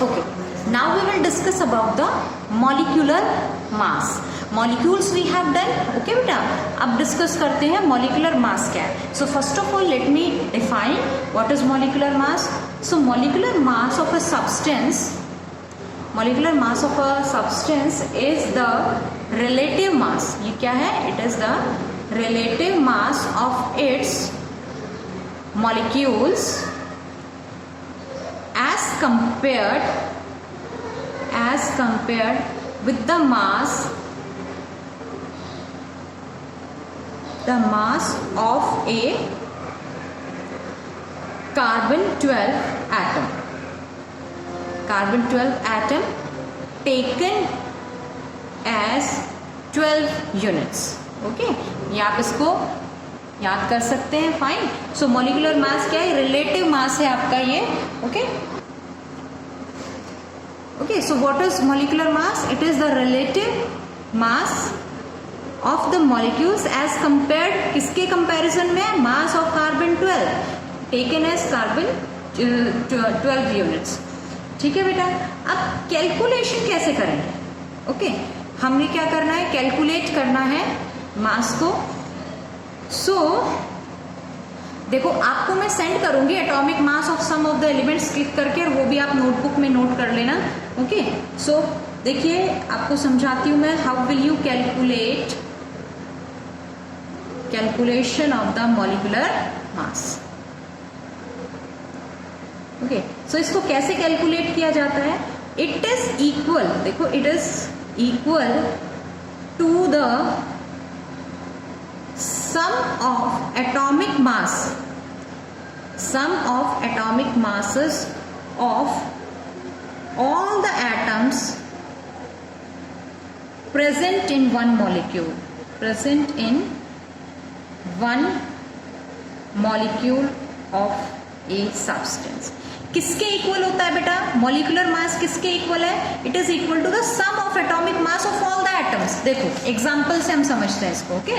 Okay, now we will discuss about the molecular mass. Molecules we have done. Okay बेटा, अब discuss करते हैं molecular mass क्या है. So first of all let me define what is molecular mass. So molecular mass of a substance is the relative mass. ये क्या है? It is the relative mass of its molecules as compared with the mass of a carbon 12 atom. Carbon 12 atom taken as 12 units. Okay, ये आप इसको याद कर सकते हैं. फाइन. सो मॉलिक्यूलर मास क्या है? रिलेटिव मास है आपका ये. Okay okay, so what is molecular mass? It is the relative mass of the molecules as compared. किसके कंपैरिजन में? Mass of carbon 12 taken as carbon 12 units. ठीक है बेटा. अब कैलकुलेशन कैसे करेंगे? ओके, हमने क्या करना है? कैलकुलेट करना है मास को. सो देखो, आपको मैं सेंड करूंगी atomic mass of some of the elements click करके, और वो भी आप नोटबुक में नोट कर लेना. ओके, सो देखिए आपको समझाती हूं मैं. How will you calculation of the molecular mass. Okay, so इसको कैसे कैलकुलेट किया जाता है? इट इज इक्वल, देखो, it is equal to the sum of atomic masses of all the atoms present in one molecule of a substance. किसके equal होता है बेटा? मॉलिक्यूलर मास किसके इक्वल है? It is equal to the sum of atomic mass of all the atoms. देखो example से हम समझते हैं इसको. Okay,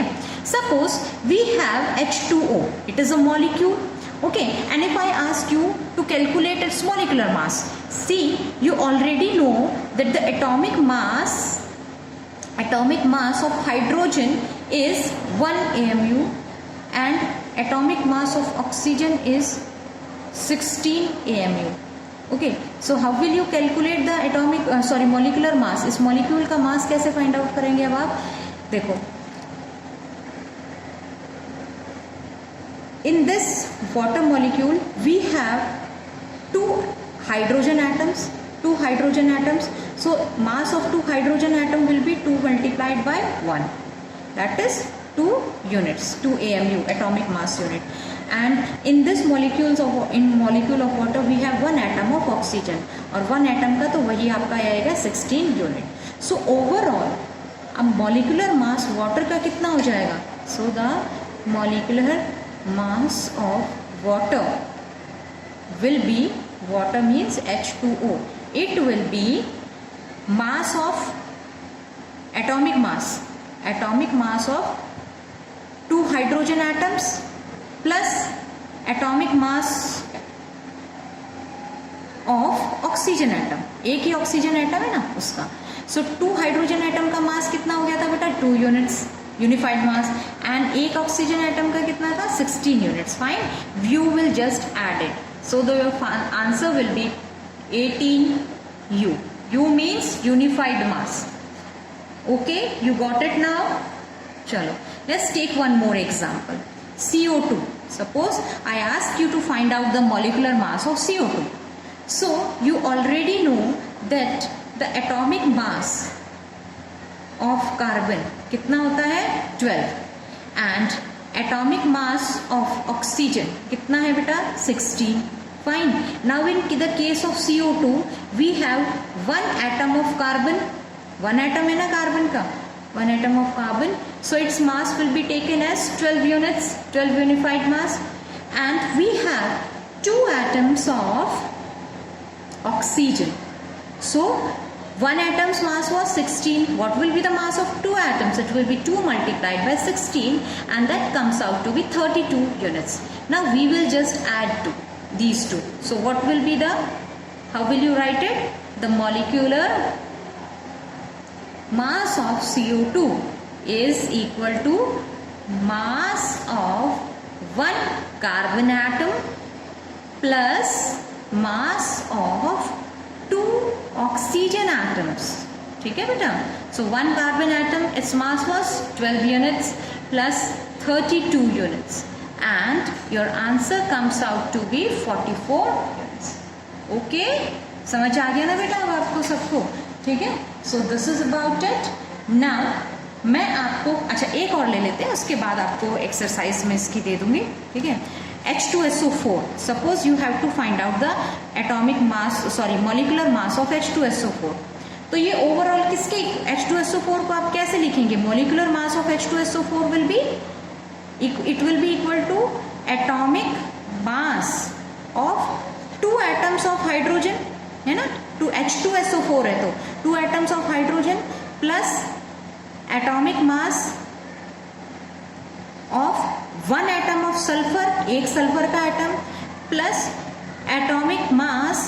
suppose we have H2O. It is a molecule. Okay, and if I ask you to calculate its molecular mass, see you already know that the atomic mass of hydrogen is 1 AMU and atomic mass of oxygen is 16 AMU. Okay, so how will you calculate the molecular mass? इस molecule का मास कैसे find out करेंगे? अब आप देखो, in this water molecule we have two hydrogen atoms. So mass of two hydrogen atom will be 2 multiplied by 1. That is 2 units, 2 AMU, atomic mass unit. And in this molecule of water we have 1 atom of oxygen, और 1 atom का तो वही आपका आएगा 16 unit. So overall अब molecular mass water का कितना हो जाएगा? So the molecular mass of water will be, water means H2O, it will be mass of atomic mass of 2 hydrogen atoms plus atomic mass of oxygen atom. एक ही oxygen atom है ना उसका. सो 2 hydrogen atom का मास कितना हो गया था बेटा? 2 यूनिट्स यूनिफाइड मास. एंड एक ऑक्सीजन एटम का कितना था? 16 units. Fine, you will just add it. So the answer will be 18U. U means unified mass. Okay, you got it now? चलो, let's take one more example. CO2. Suppose I ask you to find out the molecular mass of CO2. So you already know that the atomic mass of carbon कितना होता है? 12. And atomic mass of oxygen कितना है बेटा? 16. Fine. Now in the case of CO2 we have 1 atom of carbon. 1 atom है ना carbon का? 1 atom of carbon. So its mass will be taken as 12 units, 12 unified mass. And we have 2 atoms of oxygen. So 1 atom's mass was 16. What will be the mass of 2 atoms? It will be 2 multiplied by 16, and that comes out to be 32 units. Now we will just add these two. So what will be the How will you write it? The molecular mass of CO2 is equal to mass of one carbon atom plus mass of two oxygen atoms. ठीक है बेटा? So one carbon atom, its mass was 12 units plus 32 units, and your answer comes out to be 44 units. Okay, समझ आ गया ना बेटा अब आपको सबको? ठीक है, so this is about it. Now मैं आपको अच्छा एक और ले लेते हैं, उसके बाद आपको एक्सरसाइज में इसकी दे दूंगी. ठीक है, H2SO4. Suppose you have to find out the atomic mass, sorry molecular mass of H2SO4. तो ये ओवरऑल किसके H2SO4 को आप कैसे लिखेंगे? Molecular mass of H2SO4 will be, it will be equal to atomic mass of two atoms of hydrogen, है ना? Two H2SO4 है तो two atoms of hydrogen plus atomic mass of one atom of sulphur, एक sulphur का atom, plus atomic mass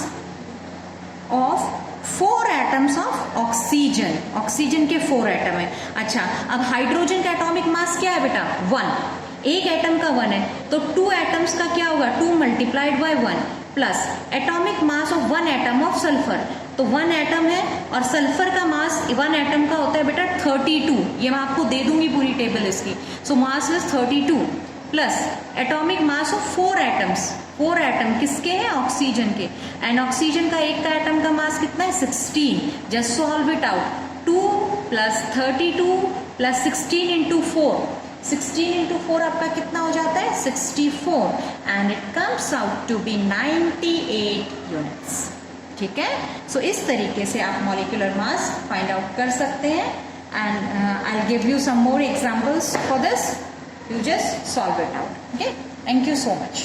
of 4 atoms of oxygen. Oxygen के 4 atom है. अच्छा, अब हाइड्रोजन का एटॉमिक मास क्या है बेटा? 1. एक एटम का 1 है तो 2 एटम्स का क्या होगा? 2 multiplied by 1 plus atomic mass of 1 atom of sulphur. तो 1 एटम है और सल्फर का मास 1 एटम का होता है बेटा 32. ये मैं आपको दे दूंगी पूरी टेबल इसकी. So mass is 32 plus atomic mass of 4 atoms. 4 atom किसके हैं? ऑक्सीजन के. एंड ऑक्सीजन का एक का एटम का मास कितना है? 16. Just solve it out. 2 plus 32 plus 16 into 4. 16 into 4 आपका कितना हो जाता है? 64. And it comes out to be 98 units. ठीक है, सो इस तरीके से आप मॉलिक्यूलर मास फाइंड आउट कर सकते हैं. And I will give you some more examples for this. You just solve it out. Okay, thank you so much.